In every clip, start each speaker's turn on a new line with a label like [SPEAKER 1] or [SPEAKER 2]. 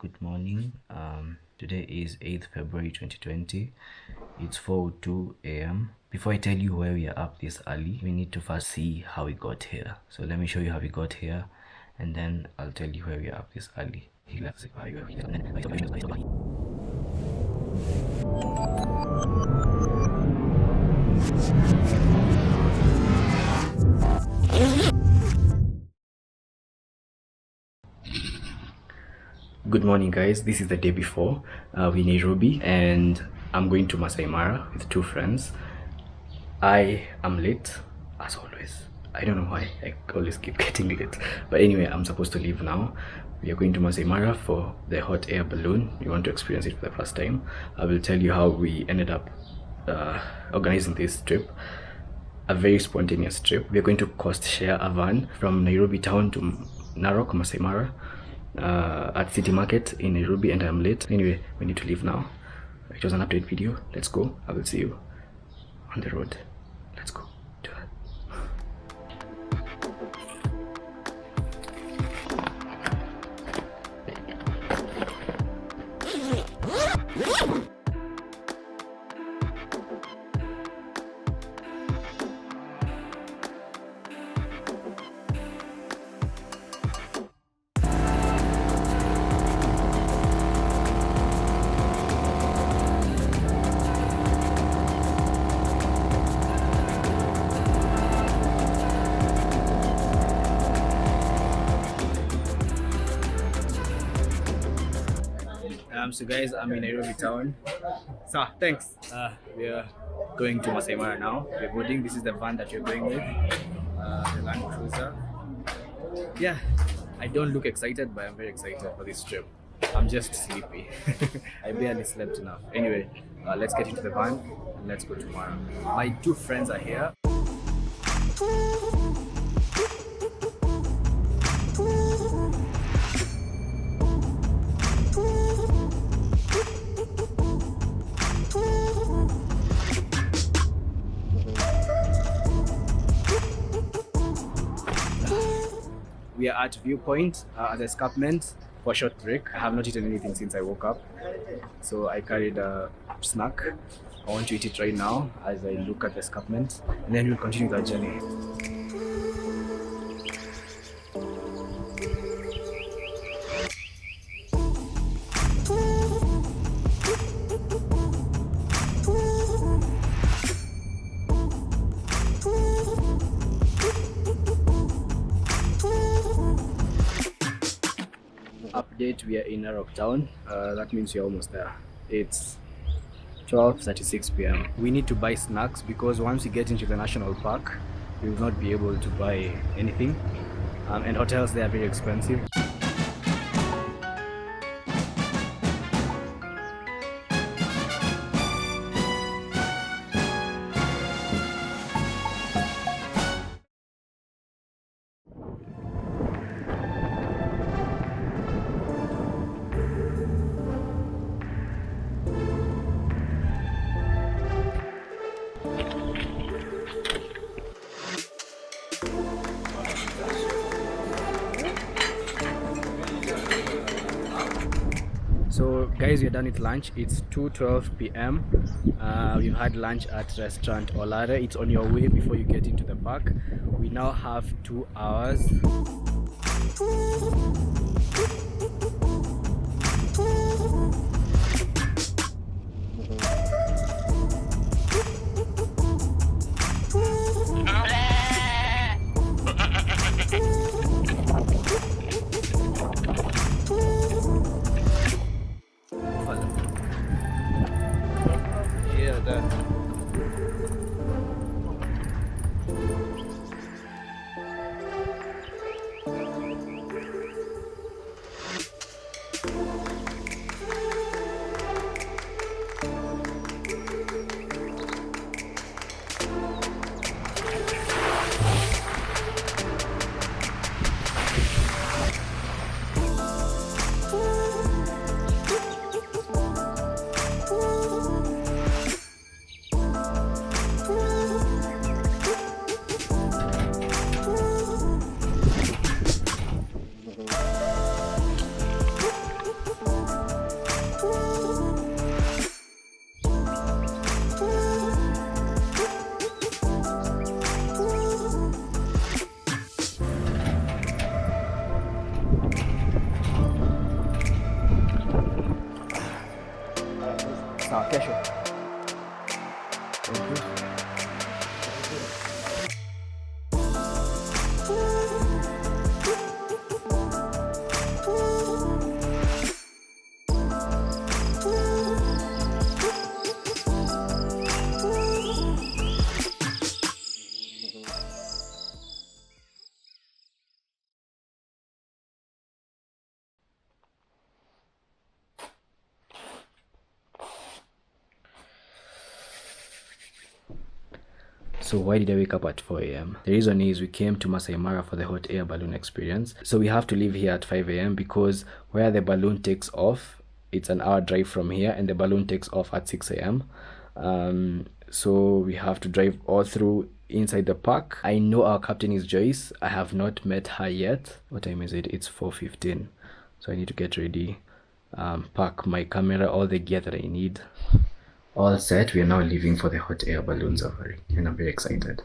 [SPEAKER 1] Good morning. Today is 8th February 2020. It's 4:02 a.m. Before I tell you where we are up this early, we need to first see how we got here. So let me show you how we got here, and then I'll tell you where we are up this early. Good morning, guys. This is the day before. We're in Nairobi and I'm going to Maasai Mara with two friends. I am late as always. I don't know why I always keep getting late, but anyway, I'm supposed to leave now. We are going to Maasai Mara for the hot air balloon. We want to experience it for the first time. I will tell you how we ended up organizing this trip. A very spontaneous trip. We are going to cost share a van from Nairobi town to Narok, Maasai Mara, at City Market in Nairobi, and I'm late. Anyway, we need to leave now. It was an update video. Let's go. I will see you on the road. Let's go. So guys, I'm in Nairobi town. So thanks. We are going to Maasai Mara now. We're boarding. This is the van that we're going with, the Land Cruiser. Yeah, I don't look excited, but I'm very excited for this trip. I'm just sleepy. I barely slept enough. Anyway, let's get into the van and let's go to Mara. My two friends are here. We are at Viewpoint at the escarpment for a short break. I have not eaten anything since I woke up, so I carried a snack. I want to eat it right now as I look at the escarpment, and then we'll continue the journey. Update, we are in Narok town. That means we're almost there. It's 12:36 p.m. We need to buy snacks because once we get into the national park, we will not be able to buy anything. And hotels, they are very expensive. So guys, we're done with lunch. It's 2:12 p.m. We've had lunch at restaurant Olare. It's on your way before you get into the park. We now have 2 hours. kesho. Thank you. So why did I wake up at 4 a.m? The reason is we came to Maasai Mara for the hot air balloon experience. So we have to leave here at 5 a.m. because where the balloon takes off, it's an hour drive from here, and the balloon takes off at 6 a.m. So we have to drive all through inside the park. I know our captain is Joyce. I have not met her yet. What time is it? It's 4:15. So I need to get ready, pack my camera, all the gear that I need. All set. We are now leaving for the hot air balloon safari, and I'm very excited.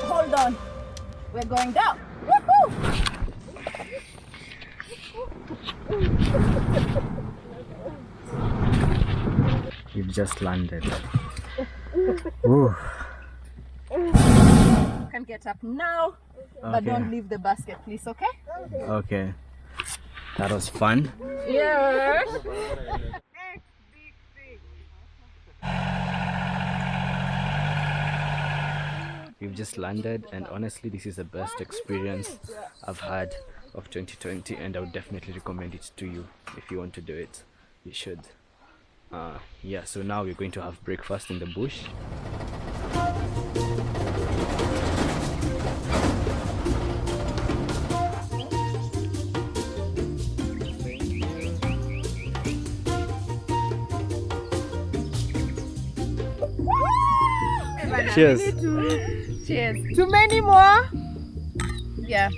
[SPEAKER 2] Hold on. We're going down. Woohoo!
[SPEAKER 1] We've just landed. Ooh.
[SPEAKER 2] You can get up now, but
[SPEAKER 1] Okay.
[SPEAKER 2] don't leave the basket, please, okay?
[SPEAKER 1] Okay. That was fun.
[SPEAKER 2] Yes.
[SPEAKER 1] We've just landed, and honestly this is the best experience I've had of 2020, and I would definitely recommend it to you. If you want to do it, you should. Yeah, so now we're going to have breakfast in the bush. Cheers.
[SPEAKER 2] Cheers. Too many more? Yeah.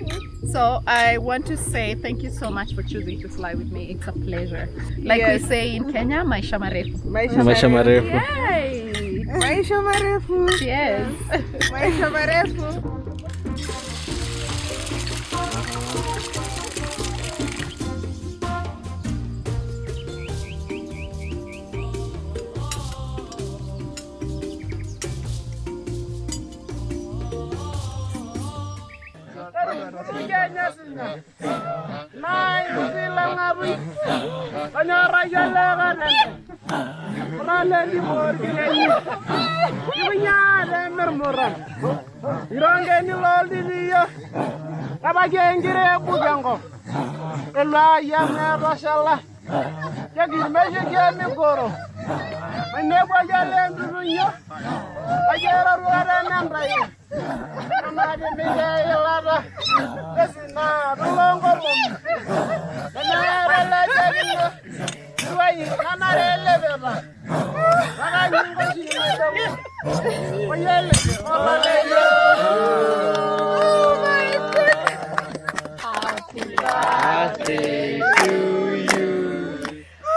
[SPEAKER 2] So I want to say thank you so much for choosing to fly with me. It's a pleasure. Like we say in Kenya, maisha marefu.
[SPEAKER 1] Maisha marefu.
[SPEAKER 2] Yay!
[SPEAKER 3] Maisha marefu.
[SPEAKER 2] Cheers.
[SPEAKER 3] Maisha marefu. Nebo jale ndunyo. Ajara ruara nambrai. Amade mide yelada. Desina bulongo bum. Nara la jeringo. Suai nanare lebeba. Raga nyingo chini medo. Oyele. Olaleyo.
[SPEAKER 1] Birthday to you.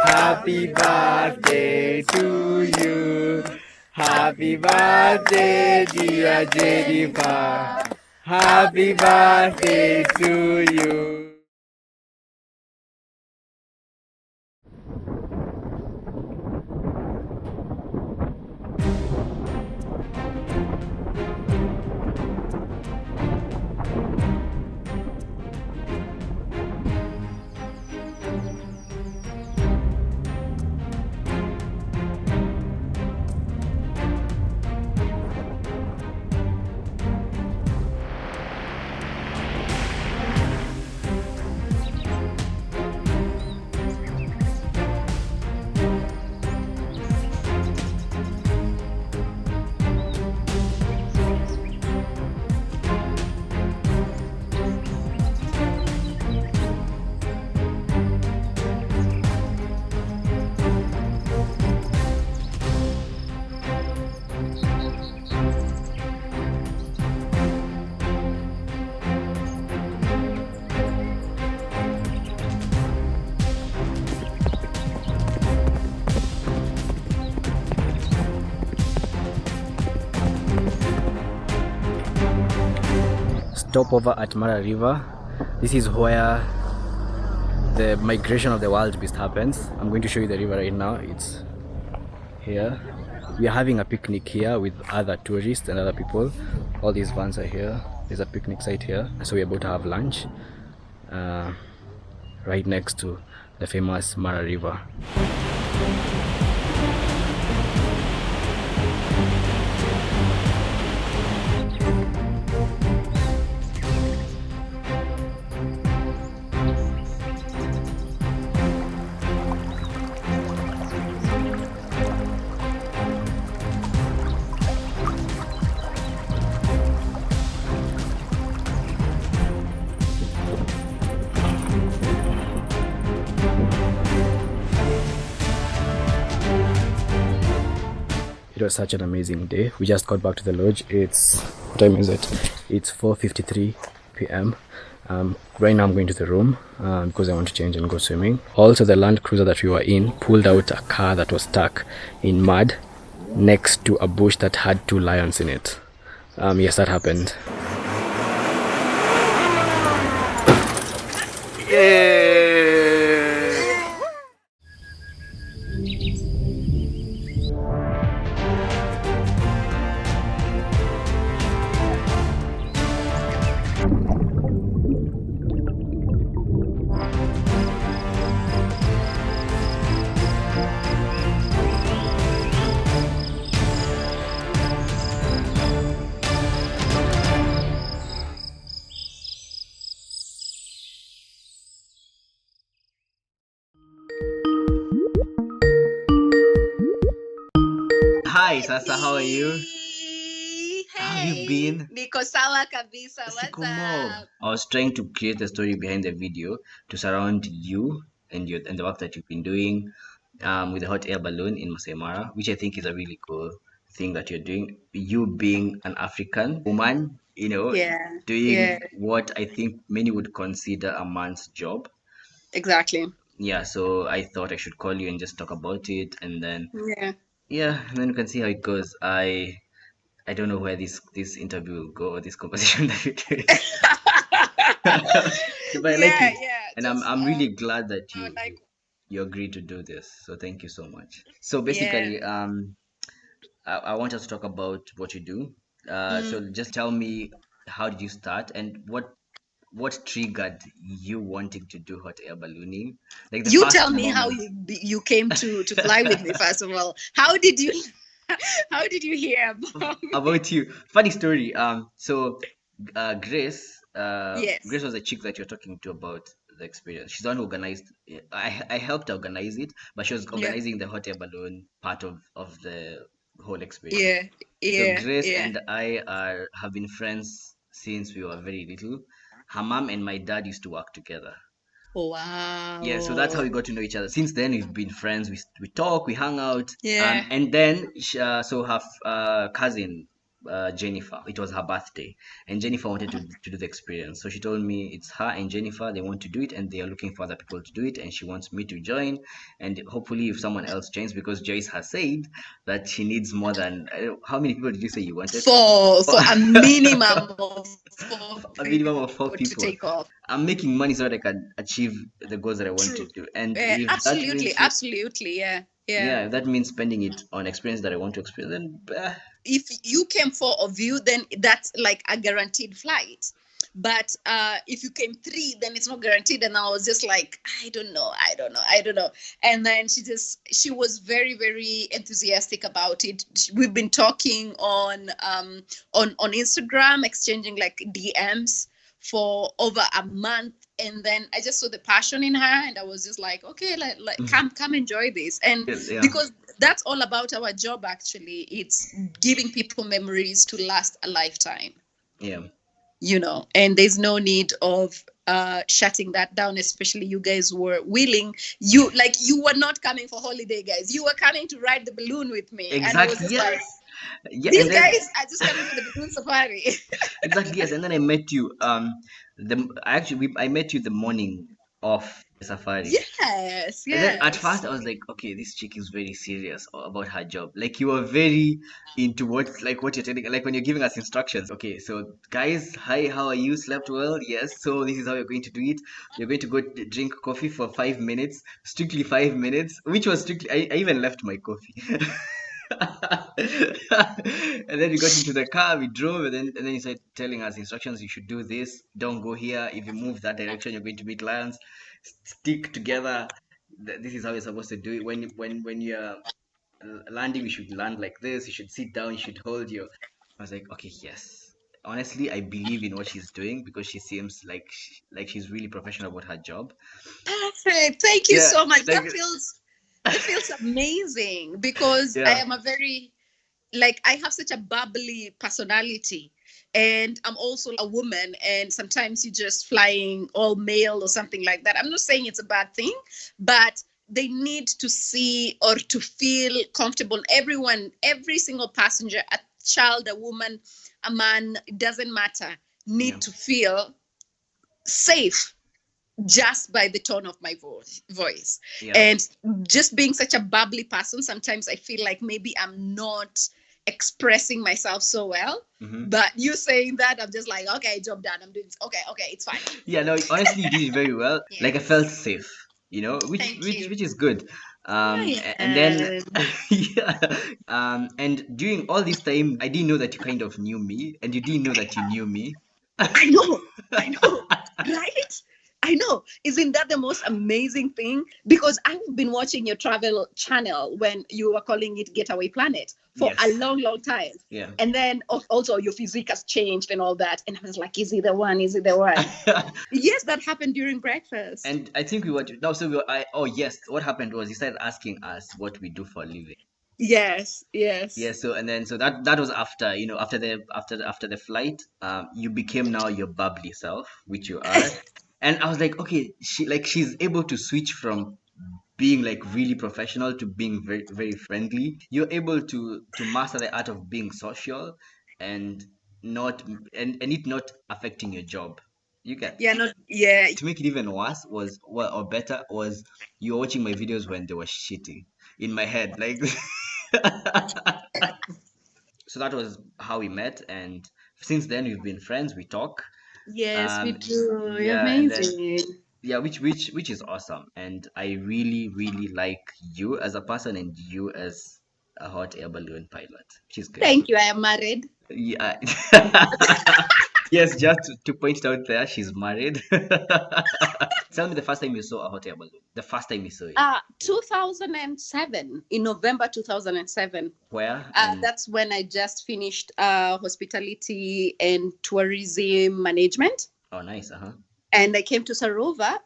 [SPEAKER 1] Happy birthday to you. Happy birthday, dear Jennifer. Happy birthday to you. Stopover at Mara River. This is where the migration of the wild beast happens. I'm going to show you the river right now. It's here. We are having a picnic here with other tourists and other people. All these vans are here. There's a picnic site here. So we're about to have lunch right next to the famous Mara River. It was such an amazing day. We just got back to the lodge. What time is it? It's 4:53 p.m. Right now I'm going to the room because I want to change and go swimming. Also, the Land Cruiser that we were in pulled out a car that was stuck in mud next to a bush that had 2 lions in it. Yes, that happened. Hi, Sasa, how are you?
[SPEAKER 4] Hey,
[SPEAKER 1] How have you been?
[SPEAKER 4] Niko sawa kabisa. What's
[SPEAKER 1] Siku mo.
[SPEAKER 4] up?
[SPEAKER 1] I was trying to create a story behind the video to surround you and the work that you've been doing with the hot air balloon in Maasai Mara, which I think is a really cool thing that you're doing. You being an African woman,
[SPEAKER 4] Yeah,
[SPEAKER 1] doing what I think many would consider a man's job.
[SPEAKER 4] exactly.
[SPEAKER 1] Yeah, so I thought I should call you and just talk about it, and then
[SPEAKER 4] Yeah.
[SPEAKER 1] and then we can see how it goes. I don't know where this interview will go, or this conversation that we're doing. But I like it, and I'm really glad that you agreed to do this. So thank you so much. So basically, I want us to talk about what you do. So just tell me, how did you start, and what triggered you wanting to do hot air ballooning? Like the
[SPEAKER 4] You
[SPEAKER 1] first
[SPEAKER 4] tell me how
[SPEAKER 1] moment.
[SPEAKER 4] you came to fly with me first of all. How did you hear
[SPEAKER 1] About you. Funny story. So Grace
[SPEAKER 4] Yes.
[SPEAKER 1] Grace was the chick that you're talking to about the experience. She's the one who organized. I helped organize it, but she was
[SPEAKER 4] Yeah.
[SPEAKER 1] organizing the hot air balloon part of the whole experience.
[SPEAKER 4] Yeah.
[SPEAKER 1] So
[SPEAKER 4] Yeah.
[SPEAKER 1] Grace
[SPEAKER 4] Yeah.
[SPEAKER 1] and I have been friends since we were very little. Her mom and my dad used to work together.
[SPEAKER 4] Wow.
[SPEAKER 1] Yeah, so that's how we got to know each other. Since then, we've been friends. We talk, we hang out.
[SPEAKER 4] Yeah.
[SPEAKER 1] And then so her cousin Jennifer, it was her birthday, and Jennifer wanted to do the experience. So she told me it's her and Jennifer. They want to do it, and they are looking for other people to do it. And she wants me to join, and hopefully if someone else joins, because Joyce has said that she needs more than how many people did you say you wanted?
[SPEAKER 4] For a minimum of 4
[SPEAKER 1] A minimum of 4
[SPEAKER 4] people to
[SPEAKER 1] people.
[SPEAKER 4] take off.
[SPEAKER 1] I'm making money so that I can achieve the goals that I want to do. And if that
[SPEAKER 4] Absolutely,
[SPEAKER 1] means
[SPEAKER 4] absolutely, yeah.
[SPEAKER 1] yeah, if that means spending it on experience that I want to experience, then
[SPEAKER 4] If you came 4 of you, then that's like a guaranteed flight. But if you came 3, then it's not guaranteed. And I was just like, I don't know. And then she was very, very enthusiastic about it. We've been talking on Instagram, exchanging like DMs for over a month. And then I just saw the passion in her, and I was just like, okay, like come enjoy this. And
[SPEAKER 1] yeah.
[SPEAKER 4] because that's all about our job, actually, it's giving people memories to last a lifetime.
[SPEAKER 1] Yeah.
[SPEAKER 4] You know, and there's no need of shutting that down, especially you guys were willing. You were not coming for holiday, guys. You were coming to ride the balloon with me.
[SPEAKER 1] Exactly.
[SPEAKER 4] And I was just
[SPEAKER 1] Yes.
[SPEAKER 4] like,
[SPEAKER 1] Yeah,
[SPEAKER 4] these guys are just coming for the balloon safari.
[SPEAKER 1] Exactly. Yes. And then I met you. I met you the morning of the safari.
[SPEAKER 4] Yes.
[SPEAKER 1] And then at first I was like, okay, this chick is very serious about her job. Like, you were very into what you're telling, like when you're giving us instructions. Okay, so guys, hi, how are you? Slept well? Yes. So this is how you're going to do it. You're going to go drink coffee for 5 minutes, strictly 5 minutes, which was strictly. I even left my coffee. And then we got into the car, we drove, and then he started telling us instructions. You should do this, don't go here, if you move that direction you're going to meet lions, stick together. This is how you're supposed to do it. When you're landing, you should land like this, you should sit down, you should hold your. I was like, okay, yes, honestly I believe in what she's doing, because she seems like she's really professional about her job.
[SPEAKER 4] Perfect. Thank you
[SPEAKER 1] Yeah,
[SPEAKER 4] so much.
[SPEAKER 1] like-
[SPEAKER 4] That feels amazing, because
[SPEAKER 1] Yeah.
[SPEAKER 4] I am I have such a bubbly personality, and I'm also a woman, and sometimes you're just flying all male or something like that. I'm not saying it's a bad thing, but they need to see or to feel comfortable. Every single passenger, a child, a woman, a man, it doesn't matter, need to feel safe just by the tone of my voice.
[SPEAKER 1] Yeah.
[SPEAKER 4] And just being such a bubbly person, sometimes I feel like maybe I'm not expressing myself so well.
[SPEAKER 1] Mhm.
[SPEAKER 4] But you saying that, I'm just like, okay, job done. I'm doing okay, it's fine.
[SPEAKER 1] Yeah, no, honestly, you did it very well.
[SPEAKER 4] Yeah.
[SPEAKER 1] Like, I felt safe, which
[SPEAKER 4] Thank
[SPEAKER 1] which
[SPEAKER 4] you.
[SPEAKER 1] which is good. And then yeah, and during all this time, I didn't know that you kind of knew me, and you didn't know that you knew me.
[SPEAKER 4] I know, right? I know. Isn't that the most amazing thing? Because I've been watching your travel channel when you were calling it Getaway Planet for
[SPEAKER 1] Yes.
[SPEAKER 4] a long, long time.
[SPEAKER 1] Yeah.
[SPEAKER 4] And then also your physique has changed and all that. And I was like, is he the one? Is he the one? Yes, that happened during breakfast.
[SPEAKER 1] And I think we were no, so we were, oh yes, what happened was he started asking us what we do for a living.
[SPEAKER 4] Yes.
[SPEAKER 1] Yeah, so that was after after the flight, you became now your bubbly self, which you are. And I was like, okay, she's able to switch from being like really professional to being very, very friendly. You're able to master the art of being social and it not affecting your job. You get.
[SPEAKER 4] To
[SPEAKER 1] make it even worse or better was you were watching my videos when they were shitty in my head, like. So that was how we met, and since then we've been friends. We talk.
[SPEAKER 4] Yes, we do.
[SPEAKER 1] Yeah, and then-
[SPEAKER 4] Amazing.
[SPEAKER 1] yeah, which is awesome, and I really, really like you as a person and you as a hot air balloon pilot, which is good.
[SPEAKER 4] Thank you. I am married.
[SPEAKER 1] Yeah. Yes, just to point it out there, she's married. Tell me the first time you saw a hot air balloon. The first time you saw it.
[SPEAKER 4] 2007, in November 2007.
[SPEAKER 1] Where?
[SPEAKER 4] That's when I just finished hospitality and tourism management.
[SPEAKER 1] Oh, nice.
[SPEAKER 4] And I came to Sarova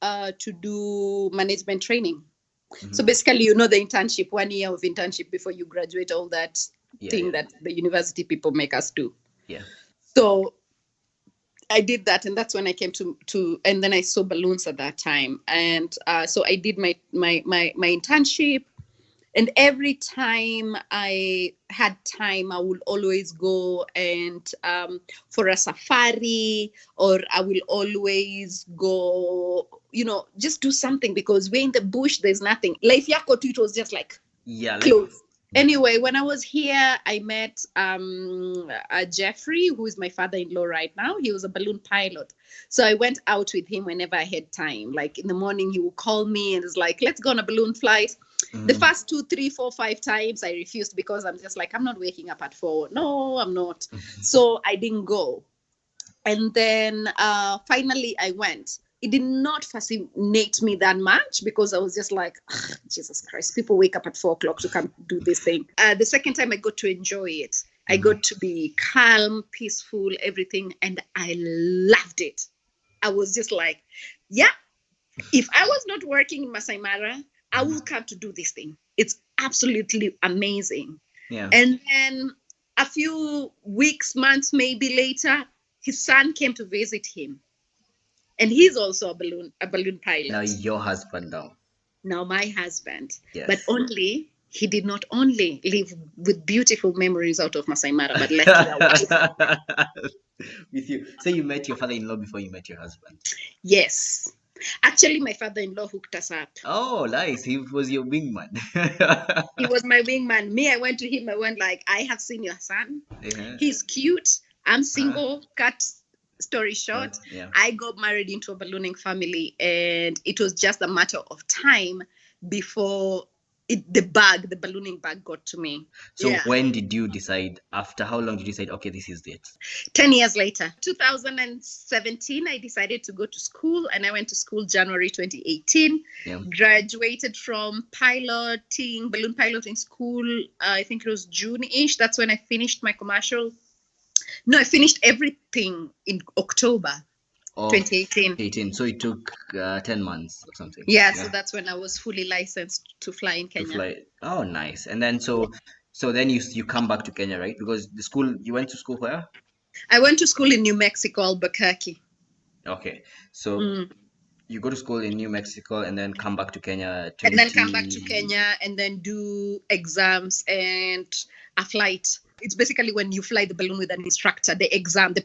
[SPEAKER 4] to do management training. So basically, you know, the internship, 1 year of internship before you graduate, all that thing that the university people make us do.
[SPEAKER 1] Yeah.
[SPEAKER 4] So I did that, and that's when I came to and then I saw balloons at that time, and so I did my internship, and every time I had time, I would always go and for a safari, or I will always go, you know, just do something, because we're in the bush. There's nothing. Life yako tu, it was just like close. Anyway, when I was here, I met Jeffrey, who is my father-in-law right now. He was a balloon pilot. So I went out with him whenever I had time. Like in the morning, he would call me and it's like, let's go on a balloon flight. The first 2, 3, 4, 5 times I refused, because I'm just like, I'm not waking up at 4. No, I'm not. So I didn't go. And then finally I went. It did not fascinate me that much, because I was just like, Jesus Christ, people wake up at 4 o'clock to come do this thing. The second time I got to enjoy it. I got to be calm, peaceful, everything. And I loved it. I was just like, yeah, if I was not working in Maasai Mara, I will come to do this thing. It's absolutely amazing.
[SPEAKER 1] Yeah.
[SPEAKER 4] And then a few weeks, months, maybe later, his son came to visit him. And he's also a balloon pilot.
[SPEAKER 1] Now your husband now.
[SPEAKER 4] Now my husband.
[SPEAKER 1] Yes.
[SPEAKER 4] But he did not only live with beautiful memories out of Maasai Mara, but left
[SPEAKER 1] with you. So you met your father-in-law before you met your husband?
[SPEAKER 4] Yes. Actually, my father-in-law hooked us up.
[SPEAKER 1] Oh, nice. He was your wingman.
[SPEAKER 4] He was my wingman. Me, I went to him. I went like, I have seen your son. He's cute. I'm single. Cut story short, I got married into a ballooning family, and it was just a matter of time before the ballooning bug got to me.
[SPEAKER 1] So when did you decide, after how long did you decide, okay, this is it?
[SPEAKER 4] 10 years later, 2017, I decided to go to school, and I went to school January 2018. Graduated from balloon piloting school. I think it was June-ish. That's when I finished my commercial. No, I finished everything in October 2018.
[SPEAKER 1] So it took 10 months or something.
[SPEAKER 4] Yeah, so that's when I was fully licensed to fly in Kenya.
[SPEAKER 1] Oh, nice. And then so then you come back to Kenya, right? Because the school, you went to school where?
[SPEAKER 4] I went to school in New Mexico, Albuquerque.
[SPEAKER 1] Okay. So you go to school in New Mexico and then come back to Kenya.
[SPEAKER 4] And then come back to Kenya and then do exams and a flight. It's basically when you fly the balloon with an instructor, the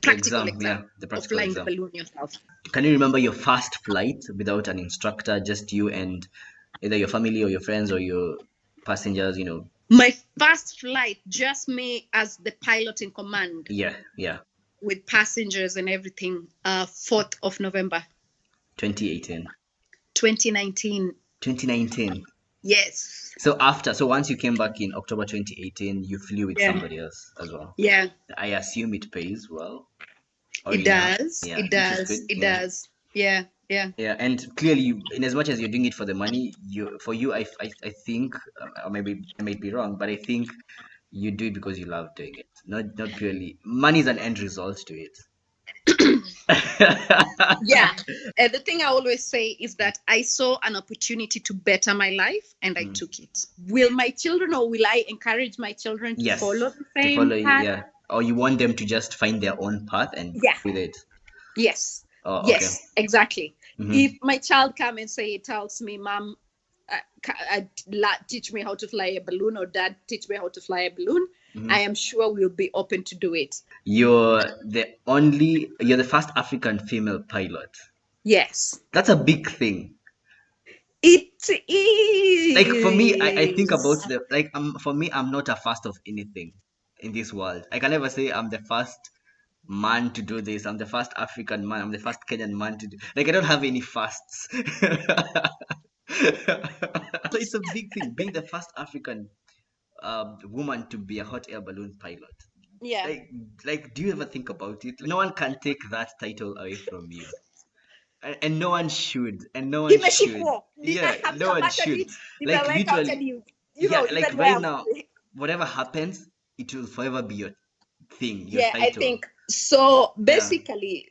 [SPEAKER 4] practical exam of flying the balloon yourself.
[SPEAKER 1] Can you remember your first flight without an instructor, just you and either your family or your friends or your passengers, you know?
[SPEAKER 4] My first flight, just me as the pilot in command.
[SPEAKER 1] Yeah.
[SPEAKER 4] With passengers and everything, 4th of November.
[SPEAKER 1] 2018.
[SPEAKER 4] 2019.
[SPEAKER 1] 2019.
[SPEAKER 4] Yes.
[SPEAKER 1] So once you came back in October 2018, you flew with somebody else as well.
[SPEAKER 4] Yeah.
[SPEAKER 1] I assume it pays well.
[SPEAKER 4] It does. Yeah, it does. Yeah.
[SPEAKER 1] And clearly, in as much as you're doing it for the money, I think, maybe I might be wrong, but I think you do it because you love doing it. Not purely money is an end result to it.
[SPEAKER 4] Yeah. The thing I always say is that I saw an opportunity to better my life, and I took it. Will my children, or will I encourage my children to follow the same path?
[SPEAKER 1] Yeah. Or you want them to just find their own path and go with it?
[SPEAKER 4] Yes.
[SPEAKER 1] Oh,
[SPEAKER 4] yes, okay. Exactly. If my child tells me, Mom, teach me how to fly a balloon, or Dad, teach me how to fly a balloon, I am sure we'll be open to do it.
[SPEAKER 1] You're the first African female pilot.
[SPEAKER 4] Yes.
[SPEAKER 1] That's a big thing.
[SPEAKER 4] It is.
[SPEAKER 1] Like for me, I think about for me, I'm not a first of anything in this world. I can never say I'm the first man to do this. I'm the first African man. I'm the first Kenyan man to do. Like I don't have any firsts. So it's a big thing being the first African woman to be a hot air balloon pilot.
[SPEAKER 4] Yeah.
[SPEAKER 1] Like, do you ever think about it? No one can take that title away from you, and no one should. And no one should. Yeah, no one should. Like literally, like right now, whatever happens, it will forever be your thing. Your title.
[SPEAKER 4] So basically,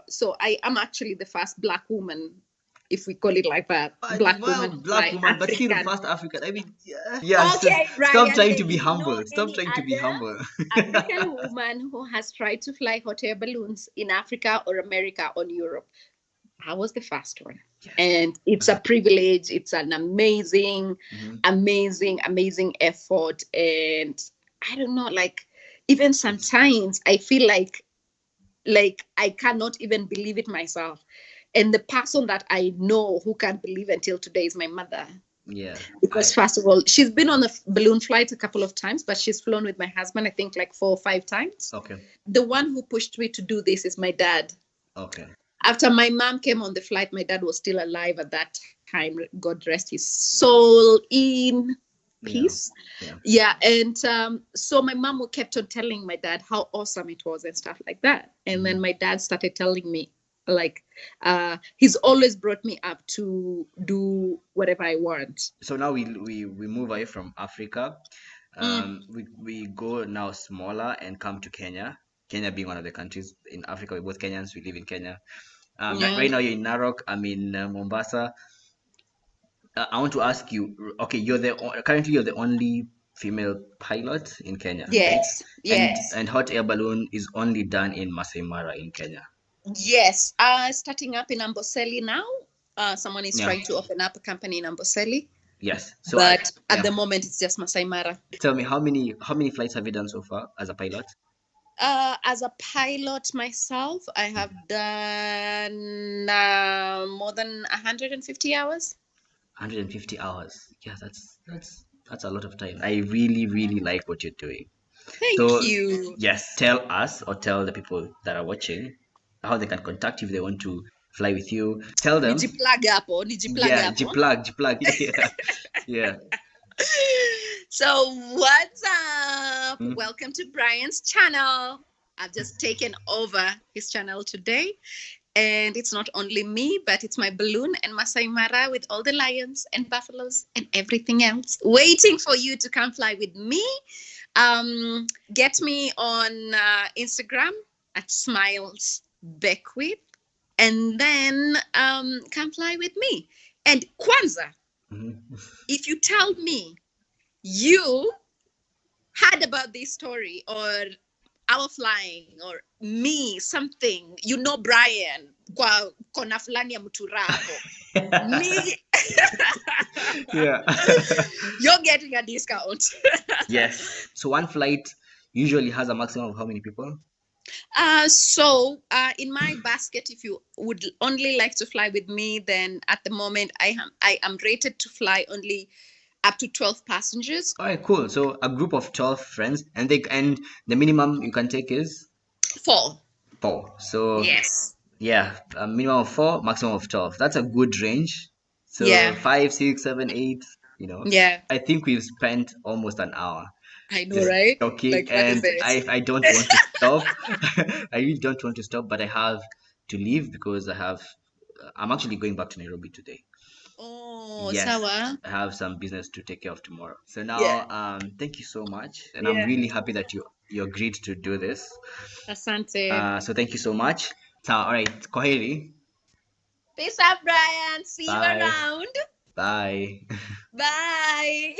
[SPEAKER 4] so I am actually the first Black woman, if we call it like that, Black woman to
[SPEAKER 1] Black
[SPEAKER 4] fly
[SPEAKER 1] woman, but still
[SPEAKER 4] African.
[SPEAKER 1] first African. I mean, yeah.
[SPEAKER 4] Okay,
[SPEAKER 1] Stop
[SPEAKER 4] Ryan,
[SPEAKER 1] trying to
[SPEAKER 4] there
[SPEAKER 1] be
[SPEAKER 4] is no
[SPEAKER 1] humble. Stop
[SPEAKER 4] any
[SPEAKER 1] trying to be
[SPEAKER 4] other
[SPEAKER 1] humble.
[SPEAKER 4] African woman who has tried to fly hot air balloons in Africa or America or Europe. I was the first one. And it's a privilege. It's an amazing, amazing effort. And I don't know, like, even sometimes I feel like I cannot even believe it myself. And the person that I know who can't believe until today is my mother.
[SPEAKER 1] Yeah.
[SPEAKER 4] Because first of all, she's been on a balloon flight a couple of times, but she's flown with my husband, I think like 4 or 5 times.
[SPEAKER 1] Okay.
[SPEAKER 4] The one who pushed me to do this is my dad.
[SPEAKER 1] Okay.
[SPEAKER 4] After my mom came on the flight, my dad was still alive at that time. God rest his soul in peace. Yeah. And so my mom kept on telling my dad how awesome it was and stuff like that. And then my dad started telling me, like, he's always brought me up to do whatever I want.
[SPEAKER 1] So now we move away from Africa. We go now smaller and come to Kenya. Kenya being one of the countries in Africa. We're both Kenyans. We live in Kenya. Right now you're in Narok. I'm in Mombasa. I want to ask you. Okay, currently you're the only female pilot in Kenya.
[SPEAKER 4] Yes.
[SPEAKER 1] Right?
[SPEAKER 4] Yes.
[SPEAKER 1] And hot air balloon is only done in Maasai Mara in Kenya.
[SPEAKER 4] Yes. Starting up in Amboseli now. Someone is trying to open up a company in Amboseli.
[SPEAKER 1] Yes. So
[SPEAKER 4] but at the moment it's just Maasai Mara.
[SPEAKER 1] Tell me, how many flights have you done so far as a pilot?
[SPEAKER 4] As a pilot myself, I have done more than 150 hours.
[SPEAKER 1] 150 hours. Yeah, that's a lot of time. I really, really like what you're doing.
[SPEAKER 4] Thank you.
[SPEAKER 1] Yes, tell us or tell the people that are watching how they can contact you if they want to fly with you. Tell them.
[SPEAKER 4] Plug.
[SPEAKER 1] Yeah.
[SPEAKER 4] So what's up? Welcome to Brian's channel. I've just taken over his channel today. And it's not only me, but it's my balloon and Maasai Mara with all the lions and buffaloes and everything else waiting for you to come fly with me. Get me on Instagram at Smiles Beckwith, and then come fly with me. And Kwanzaa, if you tell me you heard about this story or our flying or me something, you know, Brian kwa kona fulani ya mtura hapo me
[SPEAKER 1] yeah
[SPEAKER 4] you're getting a discount.
[SPEAKER 1] Yes. So one flight usually has a maximum of how many people?
[SPEAKER 4] So in my basket, if you would only like to fly with me, then at the moment I am rated to fly only up to 12 passengers.
[SPEAKER 1] All right, cool. So a group of 12 friends, and the minimum you can take is
[SPEAKER 4] 4.
[SPEAKER 1] So
[SPEAKER 4] yes,
[SPEAKER 1] yeah, a minimum of 4, maximum of 12. That's a good range. So 5, 6, 7, 8. You know.
[SPEAKER 4] Yeah.
[SPEAKER 1] I think we've spent almost an hour.
[SPEAKER 4] I know, right?
[SPEAKER 1] Okay,
[SPEAKER 4] like,
[SPEAKER 1] and I don't want to stop. I really don't want to stop, but I have to leave because I'm actually going back to Nairobi today.
[SPEAKER 4] Oh,
[SPEAKER 1] yes,
[SPEAKER 4] sawa.
[SPEAKER 1] I have some business to take care of tomorrow. So now, thank you so much, and I'm really happy that you agreed to do this.
[SPEAKER 4] Asante.
[SPEAKER 1] So thank you so much. So, all right, kwaheri.
[SPEAKER 4] Peace out, Brian. See
[SPEAKER 1] Bye.
[SPEAKER 4] you around.
[SPEAKER 1] Bye.
[SPEAKER 4] Bye.